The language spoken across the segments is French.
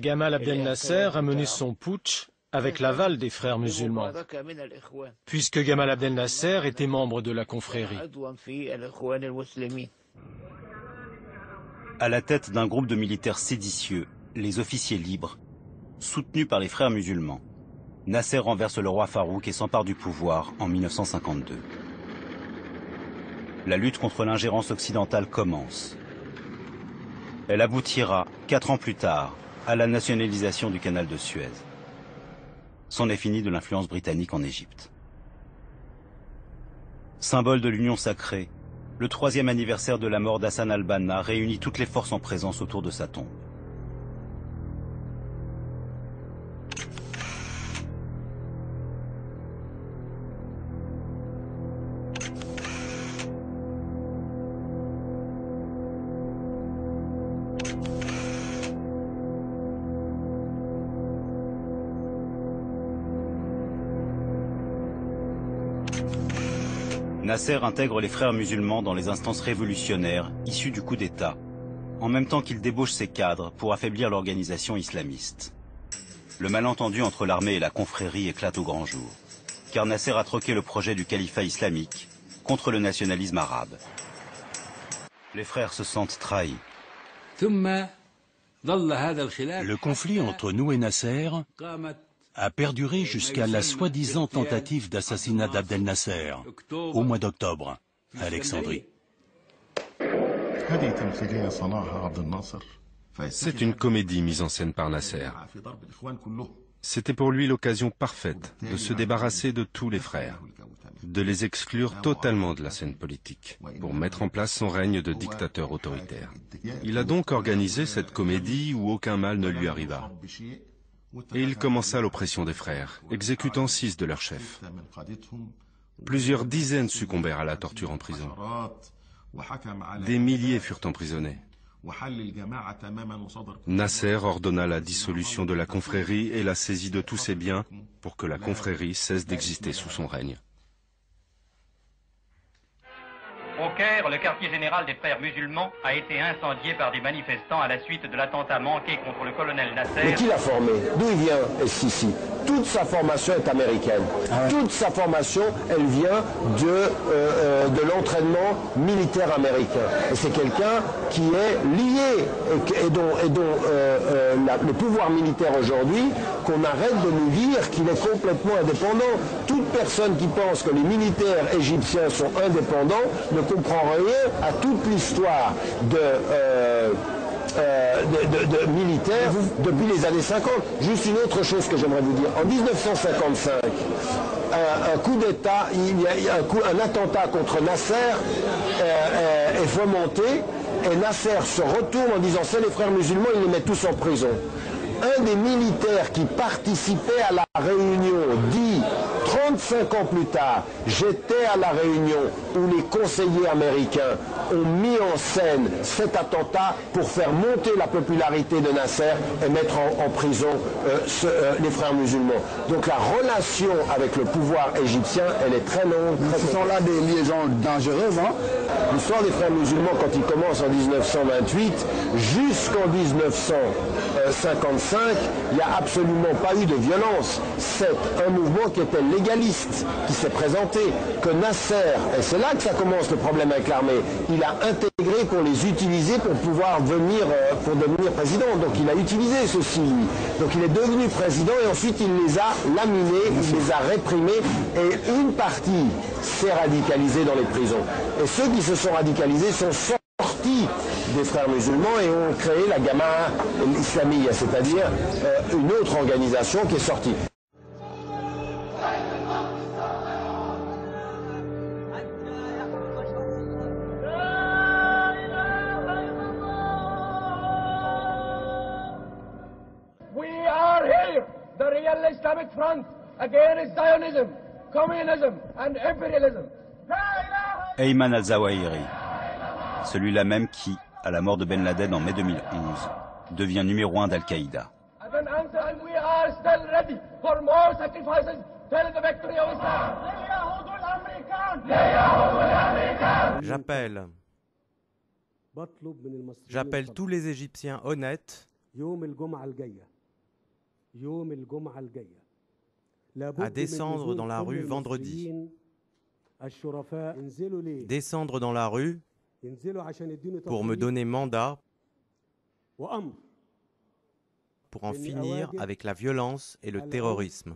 Gamal Abdel Nasser a mené son putsch avec l'aval des frères musulmans, puisque Gamal Abdel Nasser était membre de la confrérie. À la tête d'un groupe de militaires séditieux, les officiers libres, soutenus par les frères musulmans, Nasser renverse le roi Farouk et s'empare du pouvoir en 1952. La lutte contre l'ingérence occidentale commence. Elle aboutira, 4 ans plus tard, à la nationalisation du canal de Suez. C'en est fini de l'influence britannique en Égypte. Symbole de l'union sacrée, le 3e anniversaire de la mort d'Hassan al-Banna réunit toutes les forces en présence autour de sa tombe. Nasser intègre les frères musulmans dans les instances révolutionnaires issues du coup d'État, en même temps qu'il débauche ses cadres pour affaiblir l'organisation islamiste. Le malentendu entre l'armée et la confrérie éclate au grand jour, car Nasser a troqué le projet du califat islamique contre le nationalisme arabe. Les frères se sentent trahis. Le conflit entre nous et Nasser a perduré jusqu'à la soi-disant tentative d'assassinat d'Abdel Nasser au mois d'octobre à Alexandrie. C'est une comédie mise en scène par Nasser. C'était pour lui l'occasion parfaite de se débarrasser de tous les frères, de les exclure totalement de la scène politique, pour mettre en place son règne de dictateur autoritaire. Il a donc organisé cette comédie où aucun mal ne lui arriva. Et il commença l'oppression des frères, exécutant 6 de leurs chefs. Plusieurs dizaines succombèrent à la torture en prison. Des milliers furent emprisonnés. Nasser ordonna la dissolution de la confrérie et la saisie de tous ses biens pour que la confrérie cesse d'exister sous son règne. Au Caire, le quartier général des frères musulmans a été incendié par des manifestants à la suite de l'attentat manqué contre le colonel Nasser. Mais qui l'a formé? D'où il vient, El-Sisi? Toute sa formation est américaine. Toute sa formation, elle vient de l'entraînement militaire américain. Et c'est quelqu'un qui est lié et dont le pouvoir militaire aujourd'hui, qu'on arrête de nous dire qu'il est complètement indépendant. Toute personne qui pense que les militaires égyptiens sont indépendants ne comprend rien à toute l'histoire de militaires depuis les années 50. Juste une autre chose que j'aimerais vous dire. En 1955, un coup d'État, il y a un attentat contre Nasser est fomenté et Nasser se retourne en disant c'est les frères musulmans, il les met tous en prison. Un des militaires qui participait à la réunion dit 35 ans plus tard, j'étais à la réunion où les conseillers américains ont mis en scène cet attentat pour faire monter la popularité de Nasser et mettre en prison les frères musulmans. Donc la relation avec le pouvoir égyptien, elle est très longue. Ce sont là des liaisons dangereuses. Hein? L'histoire des frères musulmans, quand il commence en 1928, jusqu'en 1955, il n'y a absolument pas eu de violence. C'est un mouvement qui était légaliste, qui s'est présenté, que Nasser, et c'est là que ça commence le problème avec l'armée, il a intégré pour les utiliser pour pouvoir devenir président. Donc il a utilisé ceci, lui. Donc il est devenu président et ensuite il les a laminés, il les a réprimés et une partie s'est radicalisée dans les prisons. Et ceux qui se sont radicalisés sont sortis des frères musulmans et ont créé la Jama'a Islamiyya, c'est-à-dire une autre organisation qui est sortie. We are here, the real Islamic Front, against Zionism, communism and imperialism. Ayman al-Zawahiri, celui-là même qui, à la mort de Ben Laden en mai 2011, devient numéro 1 d'Al-Qaïda. J'appelle J'appelle tous les Égyptiens honnêtes à descendre dans la rue vendredi. Descendre dans la rue pour me donner mandat pour en finir avec la violence et le terrorisme.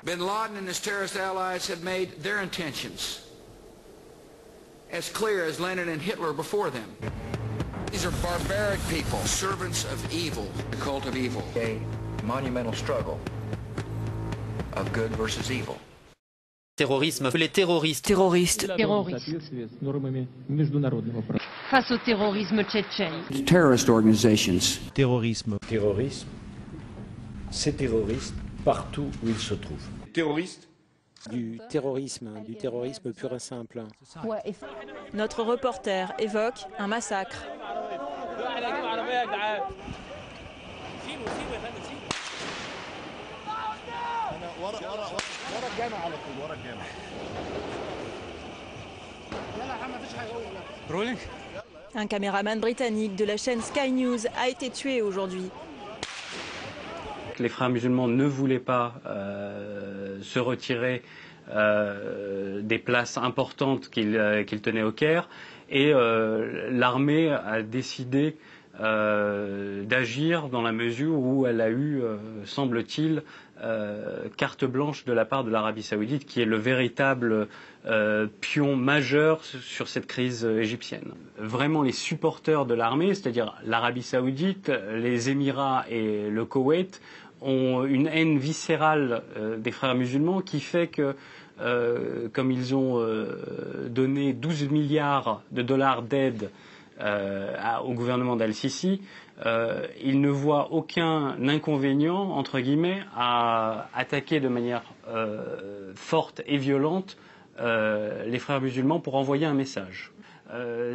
Bin Laden and his terrorist allies had made their intentions as clear as Lenin and Hitler before them. These are barbaric people, servants of evil, the cult of evil. A monumental struggle of good versus evil. Terrorisme, les terroristes. Terroristes. Terroristes. Face au terrorisme tchétchène. Terrorist organizations. Terrorisme. Terrorisme, c'est terroriste partout où il se trouve. Terroriste. Du terrorisme pur et simple. Ouais. Notre reporter évoque un massacre. Un caméraman britannique de la chaîne Sky News a été tué aujourd'hui. Les frères musulmans ne voulaient pas se retirer des places importantes qu'ils tenaient au Caire et l'armée a décidé d'agir dans la mesure où elle a eu, semble-t-il, carte blanche de la part de l'Arabie saoudite qui est le véritable pion majeur sur cette crise égyptienne. Vraiment les supporters de l'armée, c'est-à-dire l'Arabie saoudite, les Émirats et le Koweït, ont une haine viscérale des frères musulmans qui fait que, comme ils ont donné 12 milliards de dollars d'aide au gouvernement d'Al-Sisi, ils ne voient aucun inconvénient, entre guillemets, à attaquer de manière forte et violente les frères musulmans pour envoyer un message.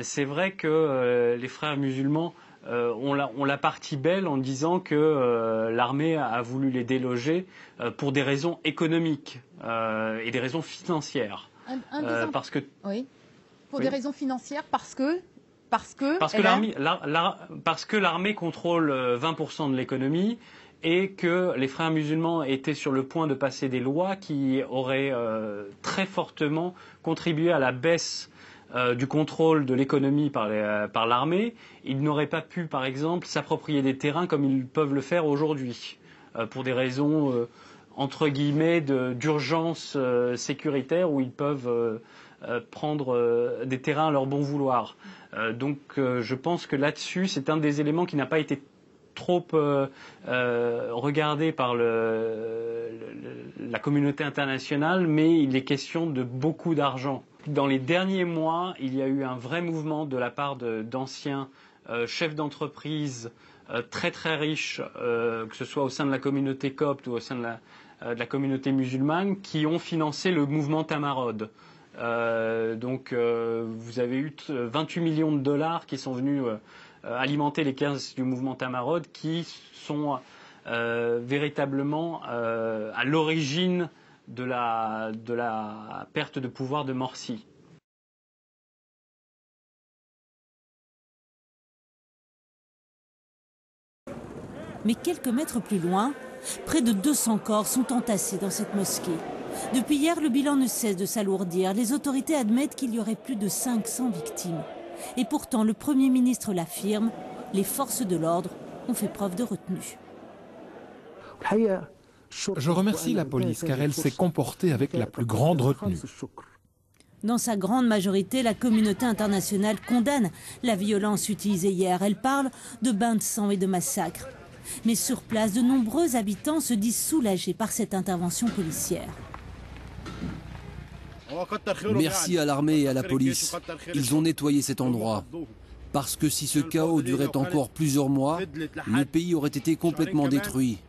C'est vrai que les frères musulmans ont la partie belle en disant que l'armée a voulu les déloger pour des raisons économiques et des raisons financières. Parce que, oui, pour des raisons financières, parce que l'armée contrôle 20% de l'économie et que les frères musulmans étaient sur le point de passer des lois qui auraient très fortement contribué à la baisse du contrôle de l'économie par l'armée. Ils n'auraient pas pu, par exemple, s'approprier des terrains comme ils peuvent le faire aujourd'hui, pour des raisons, entre guillemets, d'urgence sécuritaire où ils peuvent prendre des terrains à leur bon vouloir. Donc je pense que là-dessus, c'est un des éléments qui n'a pas été trop regardé par la communauté internationale, mais il est question de beaucoup d'argent. Dans les derniers mois, il y a eu un vrai mouvement de la part d'anciens chefs d'entreprise très très riches, que ce soit au sein de la communauté copte ou au sein de la communauté musulmane, qui ont financé le mouvement Tamarod. Donc vous avez eu 28 millions de dollars qui sont venus alimenter les caisses du mouvement Tamarod, qui sont véritablement à l'origine de la perte de pouvoir de Morsi. Mais quelques mètres plus loin, près de 200 corps sont entassés dans cette mosquée. Depuis hier, le bilan ne cesse de s'alourdir. Les autorités admettent qu'il y aurait plus de 500 victimes. Et pourtant, le Premier ministre l'affirme, les forces de l'ordre ont fait preuve de retenue. Je remercie la police car elle s'est comportée avec la plus grande retenue. Dans sa grande majorité, la communauté internationale condamne la violence utilisée hier. Elle parle de bains de sang et de massacres. Mais sur place, de nombreux habitants se disent soulagés par cette intervention policière. Merci à l'armée et à la police. Ils ont nettoyé cet endroit. Parce que si ce chaos durait encore plusieurs mois, le pays aurait été complètement détruit.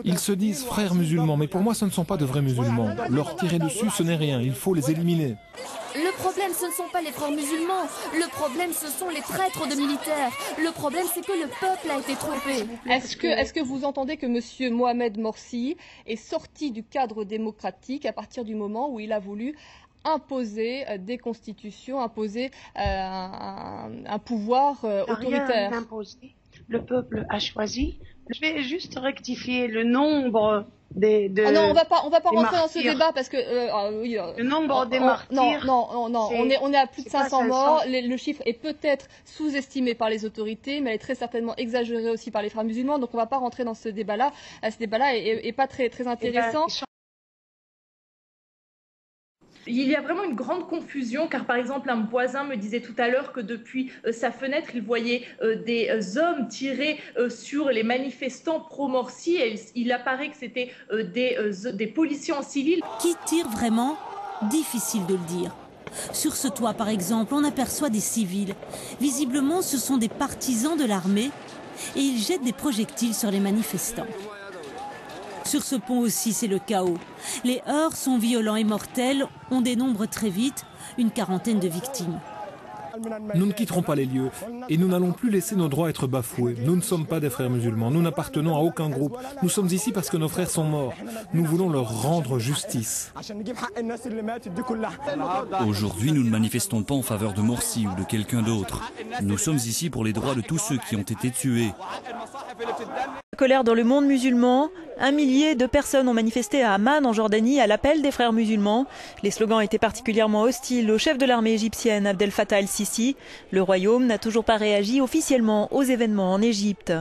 Ils se disent frères musulmans, mais pour moi ce ne sont pas de vrais musulmans. Leur tirer dessus, ce n'est rien, il faut les éliminer. Le problème, ce ne sont pas les frères musulmans. Le problème, ce sont les traîtres de militaires. Le problème, c'est que le peuple a été trompé. Est-ce que vous entendez que M. Mohamed Morsi est sorti du cadre démocratique à partir du moment où il a voulu imposer des constitutions, imposer un pouvoir autoritaire? Rien imposé. Le peuple a choisi. Je vais juste rectifier le nombre Ah non, on va pas rentrer dans ce débat parce que le nombre des martyrs. Non, on est à plus de 500 morts. Le chiffre est peut-être sous-estimé par les autorités, mais elle est très certainement exagérée aussi par les frères musulmans. Donc on va pas rentrer dans ce débat-là. Ce débat-là est pas très intéressant. Il y a vraiment une grande confusion car par exemple un voisin me disait tout à l'heure que depuis sa fenêtre il voyait des hommes tirer sur les manifestants pro-Morsi et il apparaît que c'était des policiers en civil. Qui tire vraiment? Difficile de le dire. Sur ce toit par exemple on aperçoit des civils. Visiblement ce sont des partisans de l'armée et ils jettent des projectiles sur les manifestants. Sur ce pont aussi, c'est le chaos. Les heurts sont violents et mortels. On dénombre très vite une quarantaine de victimes. Nous ne quitterons pas les lieux et nous n'allons plus laisser nos droits être bafoués. Nous ne sommes pas des frères musulmans, nous n'appartenons à aucun groupe. Nous sommes ici parce que nos frères sont morts. Nous voulons leur rendre justice. Aujourd'hui, nous ne manifestons pas en faveur de Morsi ou de quelqu'un d'autre. Nous sommes ici pour les droits de tous ceux qui ont été tués. Colère dans le monde musulman. 1 millier de personnes ont manifesté à Amman, en Jordanie, à l'appel des frères musulmans. Les slogans étaient particulièrement hostiles au chef de l'armée égyptienne, Abdel Fattah el-Sisi. Le royaume n'a toujours pas réagi officiellement aux événements en Égypte.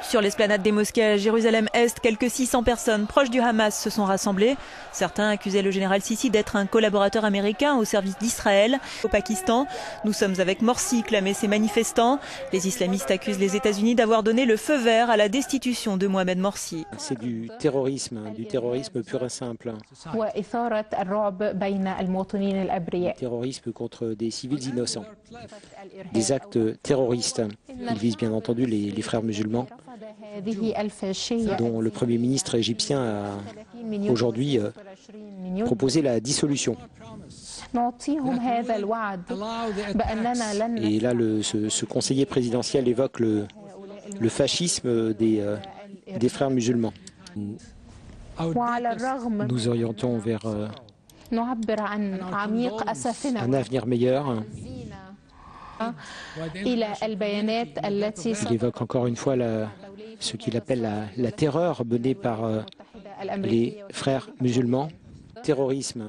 Sur l'esplanade des mosquées à Jérusalem-Est, quelques 600 personnes proches du Hamas se sont rassemblées. Certains accusaient le général Sisi d'être un collaborateur américain au service d'Israël. Au Pakistan, nous sommes avec Morsi, clamaient ces manifestants. Les islamistes accusent les États-Unis d'avoir donné le feu vert à la destitution de Mohamed Morsi. C'est du terrorisme pur et simple. Terrorisme contre des civils innocents. Des actes terroristes. Ils visent bien entendu les frères musulmans, dont le Premier ministre égyptien a aujourd'hui proposé la dissolution. Et là, ce conseiller présidentiel évoque le fascisme des frères musulmans. Nous orientons vers un avenir meilleur. Il évoque encore une fois ce qu'il appelle la terreur menée par les frères musulmans. Terrorisme.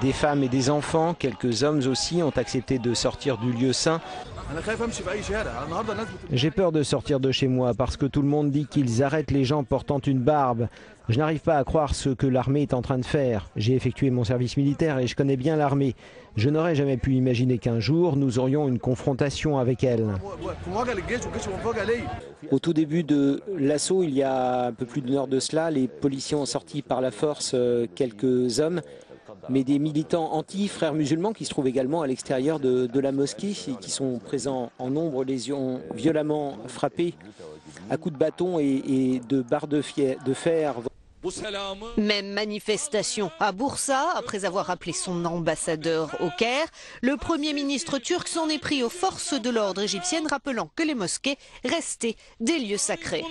Des femmes et des enfants, quelques hommes aussi, ont accepté de sortir du lieu saint. J'ai peur de sortir de chez moi parce que tout le monde dit qu'ils arrêtent les gens portant une barbe. Je n'arrive pas à croire ce que l'armée est en train de faire. J'ai effectué mon service militaire et je connais bien l'armée. Je n'aurais jamais pu imaginer qu'un jour nous aurions une confrontation avec elle. Au tout début de l'assaut, il y a un peu plus d'une heure de cela, les policiers ont sorti par la force quelques hommes, mais des militants anti-frères musulmans qui se trouvent également à l'extérieur de la mosquée et qui sont présents en nombre, les ont violemment frappés à coups de bâton et de barres de fer. Même manifestation à Bursa, après avoir appelé son ambassadeur au Caire. Le Premier ministre turc s'en est pris aux forces de l'ordre égyptiennes, rappelant que les mosquées restaient des lieux sacrés.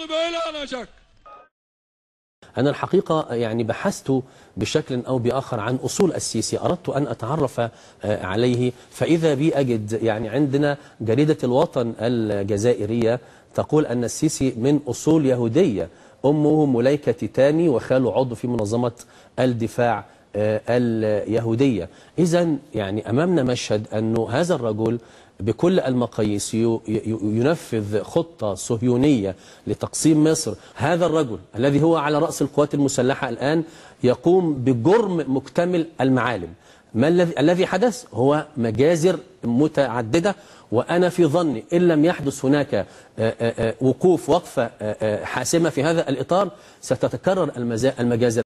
أنا الحقيقة يعني بحثت بشكل أو بآخر عن أصول السيسي أردت أن أتعرف عليه فإذا بي أجد يعني عندنا جريدة الوطن الجزائرية تقول أن السيسي من أصول يهودية أمه مليكة تيتاني وخاله عضو في منظمة الدفاع اليهودية إذن يعني أمامنا مشهد أنه هذا الرجل بكل المقاييس ينفذ خطة صهيونية لتقسيم مصر، هذا الرجل الذي هو على رأس القوات المسلحة الآن يقوم بجرم مكتمل المعالم. ما الذي حدث؟ هو مجازر متعددة، وأنا في ظني إن لم يحدث هناك وقفة حاسمة في هذا الإطار ستتكرر المجازر